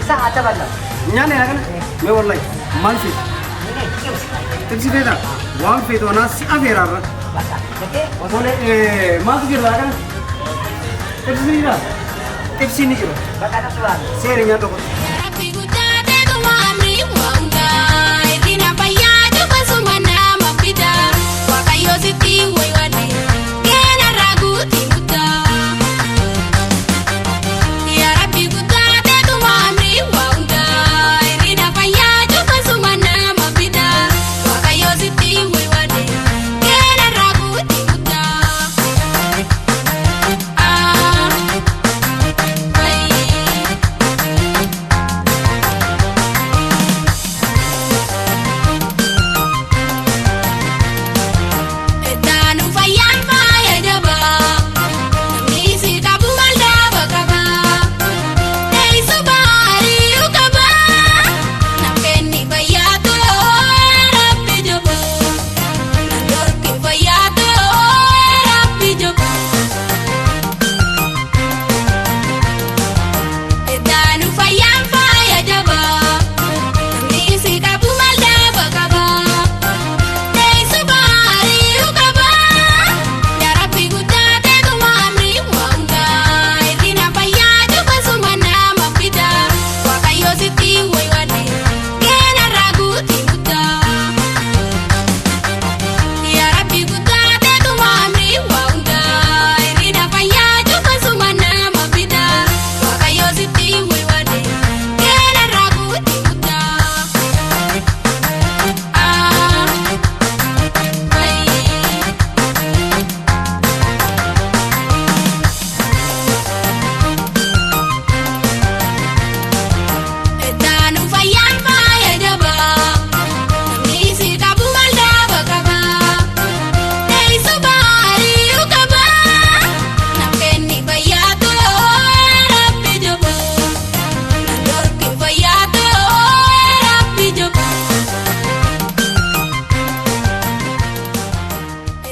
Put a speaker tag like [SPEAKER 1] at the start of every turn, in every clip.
[SPEAKER 1] ساعة تبلغ
[SPEAKER 2] يعني أنا ما والله ما نسيت تمشي فيها وان في دونا سأفير أبغى وصل ما تقدر لكن تمشي فيها تمشي نجوا سيرين يا دكتور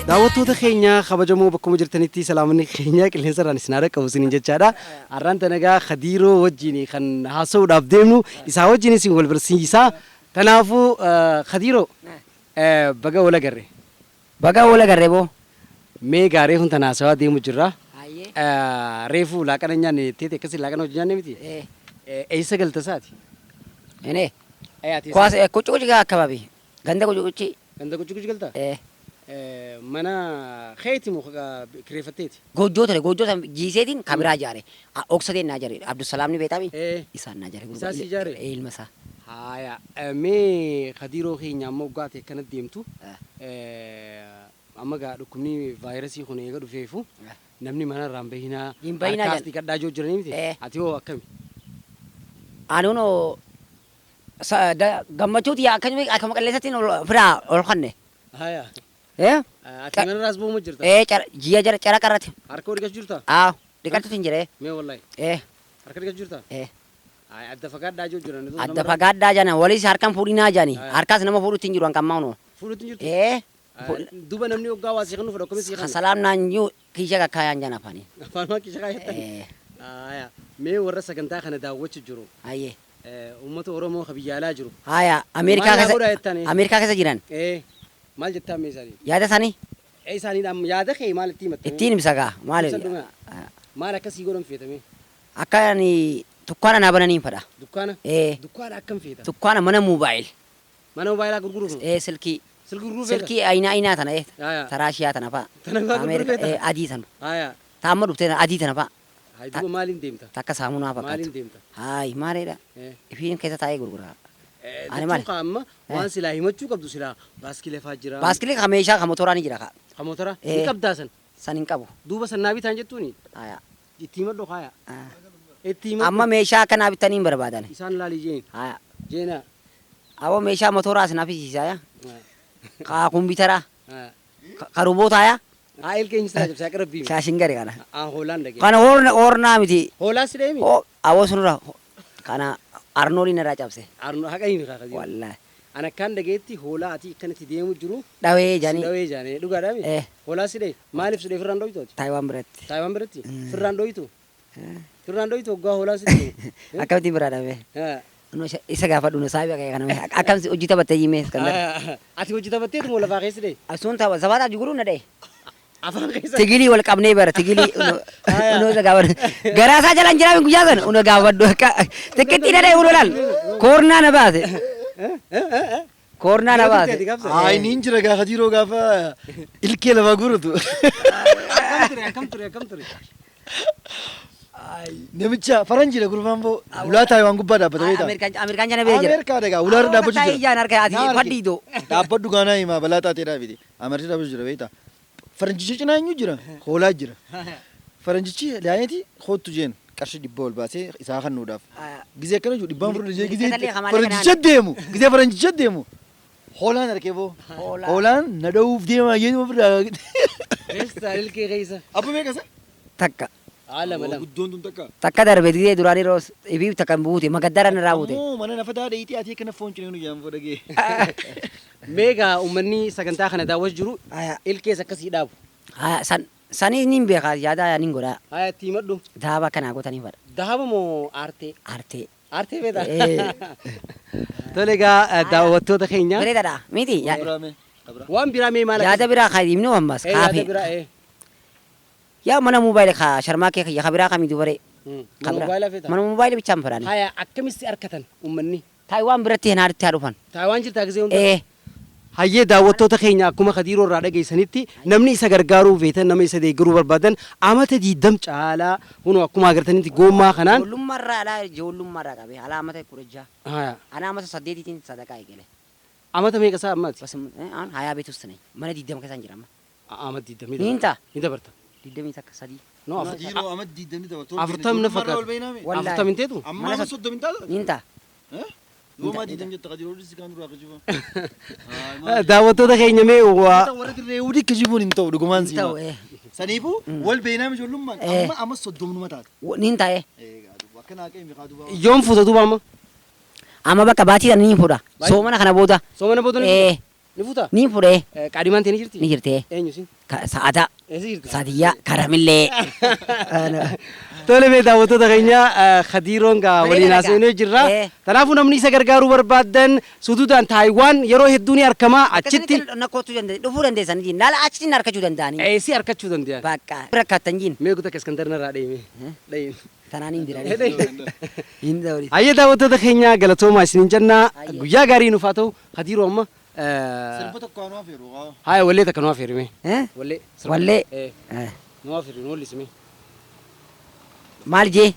[SPEAKER 2] daawwattoota keenya kabajamoo bakkuma jirtanitti salaamanni keenya qilleensa irraan isin haadha qabu isiniin jechaadha. Har'aanta nagaa Khadiiroo wajjin kan haasa'uudhaaf deemnu isaa wajjin isin wal barsiisaa. Kanaafuu Khadiiroo baga wal agarre.
[SPEAKER 1] Baga wal agarre boo.
[SPEAKER 2] Mee gaaree kun tan haasawaa deemu jirra. Reefuu laaqana nyaanne teete akkasii laaqana hojii nyaanne miti. Eessa galta isaati?
[SPEAKER 1] Ene. Kwaas kucuuci gaa akkababi. Ganda kucuuci.
[SPEAKER 2] Ganda kucuuci galta? mana khayti mu kirefateeti
[SPEAKER 1] goojjota jiiseetiin kabiraa jaare oksateen naa jare Abdusalaam ni beetami isaan naa jare
[SPEAKER 2] isaa si jare
[SPEAKER 1] ilma isaa
[SPEAKER 2] haya mee Khadiiroo keenya ammoo gaate kana deemtu amma gaa dhukkubni vaayirasii kun eega dhufeefu namni mana irraan bahinaa harkaasti gadhaa joo jiranii miti ati hoo akkami
[SPEAKER 1] anuuno gammachuuti akkama qalleessatiin firaa ol kanne
[SPEAKER 2] haya
[SPEAKER 1] ati
[SPEAKER 2] mana ras buu mujirta
[SPEAKER 1] jiya jara cara karate
[SPEAKER 2] harka wadiga jirta
[SPEAKER 1] dikatu tinjire
[SPEAKER 2] me wallahi harka diga jirta ay adda fagaaddaa joo jiran
[SPEAKER 1] adda fagaaddaa jana walis harkan fuudhinaa jani harkas nama fuudhu tinjiru an kammaunu
[SPEAKER 2] fuudhu tinjirta duba namni oggaa waa siqnu fudhu akkami siqan
[SPEAKER 1] salaam naanyu kiisha kakkaayan jana fani
[SPEAKER 2] afaan kiisha kaayatan aya me warra sagantaa kana daawwachu jiru
[SPEAKER 1] ayye
[SPEAKER 2] ummata oromoo kabiyyaalaa jiru
[SPEAKER 1] haya ameerikaa keessa jiran
[SPEAKER 2] maal jettaa meeshaanii
[SPEAKER 1] yaada sanii
[SPEAKER 2] isaaniidhaan yaada kee maal itti himatte
[SPEAKER 1] ittiin ibsagaa
[SPEAKER 2] maal akkasii godhan feetame
[SPEAKER 1] akka ani dukkaana naa bananiin fadha
[SPEAKER 2] dukkaana akkam feeta
[SPEAKER 1] dukkaana mana
[SPEAKER 2] moobaayilaa gurguruuf
[SPEAKER 1] silkii aynaa tana taraashiyaa tana fa'a adii tanu taamma dhuftee adii tana fa'a
[SPEAKER 2] duba maaliin deemta
[SPEAKER 1] takka saamunaa fakkaatu
[SPEAKER 2] maaliin deemta
[SPEAKER 1] haay maaleedha ifiin keessa taa'ee gurguraa
[SPEAKER 2] ani maal amma waan silaa himachuu qabdu silaa baaskilee faa jira
[SPEAKER 1] baaskilee ka meeshaa ka motoraa ni jira
[SPEAKER 2] ka motoraa ni qabdaa
[SPEAKER 1] san hin qabu
[SPEAKER 2] duuba san naa bitaan jettuuni
[SPEAKER 1] haya
[SPEAKER 2] itti himadho haya itti himadho
[SPEAKER 1] amma meeshaa akka naa bitanii hin barbaadan
[SPEAKER 2] isaan laali jeen
[SPEAKER 1] haya
[SPEAKER 2] jeena
[SPEAKER 1] awwa meeshaa motoraa sin afisiisaa ka kumbitara ka robootaa
[SPEAKER 2] ilkeenyi isaa jabsaa qarabbii
[SPEAKER 1] shaashin gari kana
[SPEAKER 2] hoolaan dhagee
[SPEAKER 1] kana hoornaa miti
[SPEAKER 2] hoolaa si deemi
[SPEAKER 1] awwa sunirra kana arnooliin irraa cabse
[SPEAKER 2] arnoo haqa himi kaa kadii
[SPEAKER 1] wallahi
[SPEAKER 2] ana kan dhageetti hoolaa ati akkanatti deemu jiru
[SPEAKER 1] dhawee jaanii
[SPEAKER 2] dhugaadhaami hoolaa si dhee maaliif si dhee firraan dhoyitooti
[SPEAKER 1] Taayiwaan biratti
[SPEAKER 2] firraan dhoyitu Duraan dho'itu waggaa hoolaa sitti.
[SPEAKER 1] Akkamitti biraa dhabe? Isa gaafadhu na saabii akka kana akkamsi hojii taphattee himee Iskandar.
[SPEAKER 2] Ati hojii taphatteetu moo lafaa keessa dee?
[SPEAKER 1] Asuun tapha sabaadhaa jiguruu na dha'e.
[SPEAKER 2] Afaan keessa.
[SPEAKER 1] Tigilii wal qabnee bara tigilii uno isa gaafadhu. Garaasaa jalaan jiraa guyyaa sana uno gaafadhu xiqqeetti na dha'e uno laal koornaa na baase. Koornaa na baase.
[SPEAKER 3] Ayniin jira gaafa jiroo gaafa ilkee lafaa guurutu.
[SPEAKER 2] Akkam ture.
[SPEAKER 3] Namicha faranjiidha gurbaan boo ulaa taa'e waan gubbaa dhaabbata beektaa.
[SPEAKER 1] Ameerikaan jana bira jira.
[SPEAKER 3] Ameerikaa dhagaa ulaa dhaabbachuu jira.
[SPEAKER 1] Ijaan harka ati fadhiidoo.
[SPEAKER 3] Dhaabbadhu gaanaa himaa balaa taatee dhaabite. Ameerikaa dhaabbachuu jira beektaa. Faranjichi cinaa eenyu jira hoolaa jira. Faranjichi laayeeti hoottu jeen qarshii 100 ol baasee isaa kannuudhaaf. Gizee akkana jiru 100 gizee faranjicha deemu gizee faranjicha deemu. Hoolaan harkee boo. Hoolaan na dha'uuf deemaa jedhu ofirraa.
[SPEAKER 2] Keessa ilkee keessa.
[SPEAKER 3] Abba beekasa.
[SPEAKER 1] Takka.
[SPEAKER 2] Lama.
[SPEAKER 3] Guddoon tun takka.
[SPEAKER 1] Takka darbe gizee duraan yeroo ibiif takka buute magaddara na raawute.
[SPEAKER 3] Mana nafa daa dhayitii ati kana foon cinee nu jaamu dhagee.
[SPEAKER 2] Meegaa uummanni sagantaa kana daawwachaa jiru ilkees akkasii dhaabu.
[SPEAKER 1] Sanii nin beekaa yaada nin godhaa.
[SPEAKER 2] Itti himadhu.
[SPEAKER 1] Daaba kanaa gotanii fadha.
[SPEAKER 2] Daaba moo aartee?
[SPEAKER 1] Aartee.
[SPEAKER 2] Aartee beektaa? Tole egaa daawwattoota keenya.
[SPEAKER 1] Bareedaadha miti.
[SPEAKER 2] Waan biraa mee maal?
[SPEAKER 1] Yaada biraa kan himnu ammas kaafee.
[SPEAKER 2] Yaada biraa
[SPEAKER 1] yaa mana moobaayilii ka sharmaa kee ya kabiraa kamiitu bare. Mana moobaayilii bichaan fadhaani.
[SPEAKER 2] Haya akkamitti argatan uummanni?
[SPEAKER 1] Taayiwaan biratti hin haaritti haa dhufan.
[SPEAKER 2] Taayiwaan jirtaa gisee hundaa? Hayyee daawwattoota keenya akkuma Kadiiroo irraa dhageessanitti namni isa gargaaruu feetan nama isa deeggaruu barbaadan amata 20 caalaa hunoo akkuma agartanitti goommaa kanaan.
[SPEAKER 1] Ijoollummaarraa qabee alaa amata 16. Ana amata 8tiin sadaqaa eegale.
[SPEAKER 2] Amata meeqa isaa ammati?
[SPEAKER 1] Hayaa beetus tane mana 20 keessaan jira amma.
[SPEAKER 2] Amata 20.
[SPEAKER 1] Ni hinta?
[SPEAKER 2] Ni dabarta.
[SPEAKER 1] 20 takka 3.
[SPEAKER 3] No, Kadiiroo amata 20 dabarta.
[SPEAKER 2] Afurtam na fakkaata. Afurtam hin teetu?
[SPEAKER 3] Amma 30 taata?
[SPEAKER 1] Ni hinta?
[SPEAKER 3] Yooma 20 jetta Kadiiroo dhisi kan duraa qajiba.
[SPEAKER 2] Daawwattoota keenya mee waa.
[SPEAKER 3] Warra dirree udii qajibuun hin ta'u dhugumaan siima. Saniifuu wal beeknaa ijoollummaan amma 30 taata.
[SPEAKER 1] Ni hinta?
[SPEAKER 3] Akka naa qe'ee miqaa duuba.
[SPEAKER 2] Yoom fuuta duuba amma?
[SPEAKER 1] Amma bakka baatiidhaan ni fuudha. Soomana kana booda.
[SPEAKER 2] Soomana booda ni fuuta?
[SPEAKER 1] Ni fuudhee.
[SPEAKER 2] Qaadimaan ta'e ni jirti?
[SPEAKER 1] Ni jirtee.
[SPEAKER 2] Eenyu sin?
[SPEAKER 1] Sa'aataa.
[SPEAKER 2] Eessa jirti?
[SPEAKER 1] Saadiyyaa karamillee.
[SPEAKER 2] Tole mee daawwattoota keenya Kadiiroon gaa waliin haasofnee jirra. Kanaafuu namni isa gargaaruu barbaadan suduudhaan Taayiwaan yeroo hedduu ni argama achitti.
[SPEAKER 1] Dhufuu dandeessan jiin laala achitti harkachuu danda'anii.
[SPEAKER 2] Si harkachuu danda'an.
[SPEAKER 1] Bakka rakkattan jiin.
[SPEAKER 2] Mee guutaa Iskandar narraa dheeme.
[SPEAKER 1] Tanaan hin jirani.
[SPEAKER 2] Hayyee daawwattoota keenya galatoomaa isiniin jennaa guyyaa gaarii nuuf haa ta'u Kadiiroo amma.
[SPEAKER 3] Sirba tokko nu afeeru.
[SPEAKER 2] Haaya wallee takka nu afeerime.
[SPEAKER 1] Wallee.
[SPEAKER 2] Nu afeeru nu wallisime.
[SPEAKER 1] Maal jee?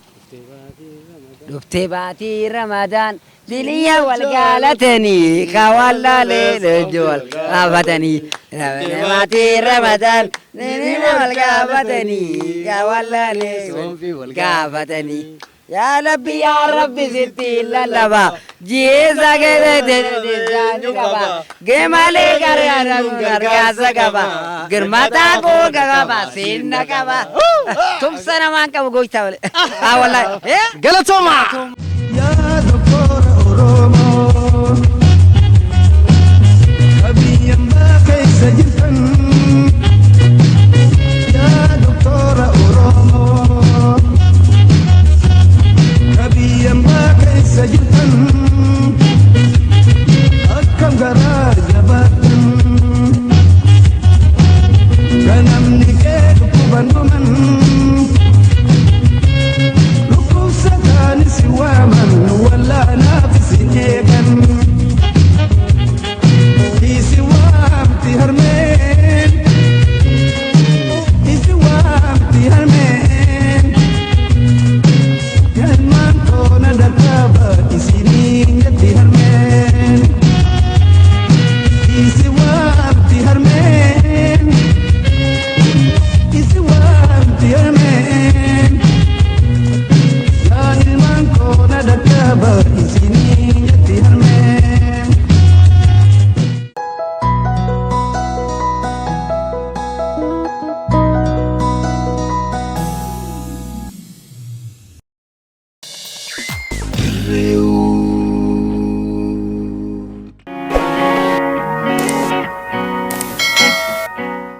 [SPEAKER 1] Dhuftee baatii Ramadaan diliya wal gaalatanii kawallaalee lejjo wal gaafatanii. Baatii Ramadaan diliya wal gaafatanii kawallaalee soomfii wal gaafatanii. Ya Rabbi sitti lallaba jiisa keessa qaba geemalee gargaarsa qaba girmataa koo qaba seenna qaba tumsa namaan qabu gooftaa malee. Wallahi galatooma.